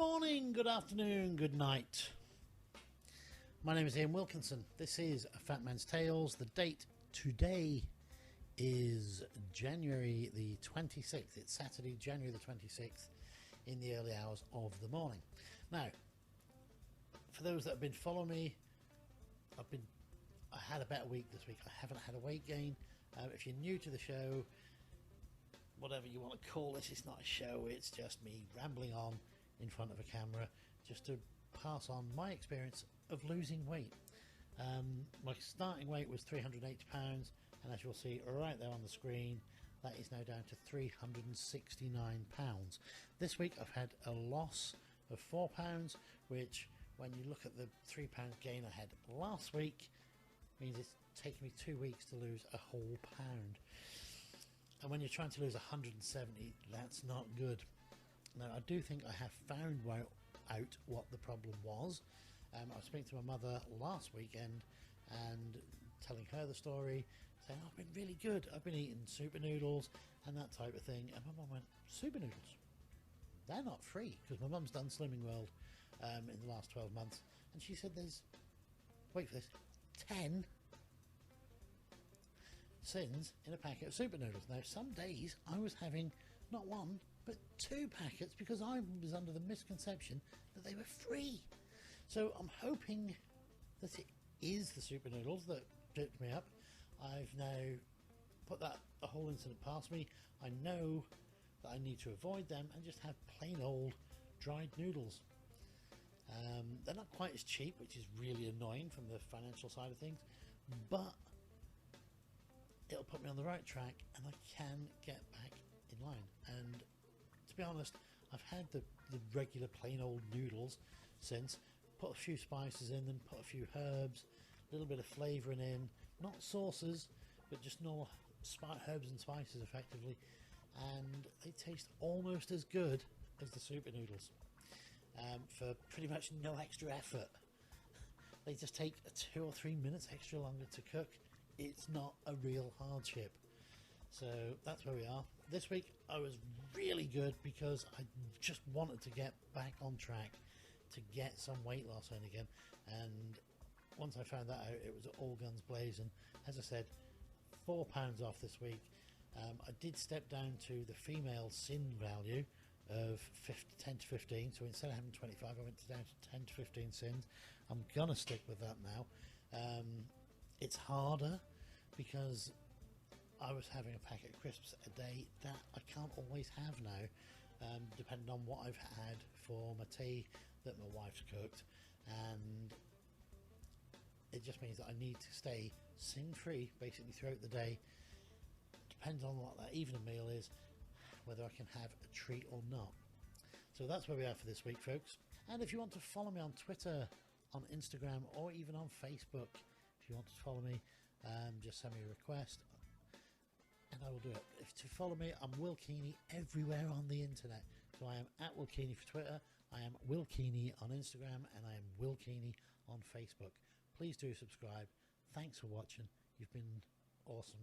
morning, good afternoon, good night. My name is Ian Wilkinson. This is A Fat Man's Tales. The date today is January the 26th. It's Saturday, January the 26th in the early hours of the morning. Now, for those that have been following me, I had a better week this week. I haven't had a weight gain. If you're new to the show, whatever you want to call this, it's not a show, it's just me rambling on in front of a camera just to pass on my experience of losing weight. My starting weight was 380 pounds, and as you'll see right there on the screen, that is now down to 369 pounds. This week I've had a loss of 4 pounds, which when you look at the 3 pound gain I had last week means it's taken me 2 weeks to lose a whole pound. And when you're trying to lose 170, that's not good. Now, I do think I have found out what the problem was. I was speaking to my mother last weekend and telling her the story, saying, I've been really good. I've been eating super noodles and that type of thing. And my mum went, super noodles? They're not free, because my mum's done Slimming World in the last 12 months. And she said there's, wait for this, 10 sins in a packet of super noodles. Now, some days I was having not one but 2 packets because I was under the misconception that they were free. So I'm hoping that it is the super noodles that tripped me up. I've now put that whole incident past me. I know that I need to avoid them and just have plain old dried noodles. They're not quite as cheap, which is really annoying from the financial side of things, but it'll put me on the right track and I can get back in line. And to be honest, I've had the regular plain old noodles since. Put a few spices in them, put a few herbs, a little bit of flavouring in, not sauces, but just normal herbs and spices effectively, and they taste almost as good as the super noodles for pretty much no extra effort. They just take 2 or 3 minutes extra longer to cook. It's not a real hardship. So that's where we are. This week I was really good because I just wanted to get back on track to get some weight loss in again, and once I found that out, it was all guns blazing. As I said, 4 pounds off this week. I did step down to the female sin value of 10 to 15, so instead of having 25 I went down to 10 to 15 sins. I'm gonna stick with that now. It's harder because I was having a packet of crisps a day that I can't always have now, depending on what I've had for my tea that my wife's cooked, and it just means that I need to stay sin free basically throughout the day. Depends on what that evening meal is, whether I can have a treat or not. So that's where we are for this week, folks. And if you want to follow me on Twitter, on Instagram, or even on Facebook, if you want to follow me, just send me a request and I will do it. If to follow me, I'm Will Keeney everywhere on the internet. So I am at Will Keeney for Twitter, I am Will Keeney on Instagram, and I am Will Keeney on Facebook. Please do subscribe. Thanks for watching. You've been awesome.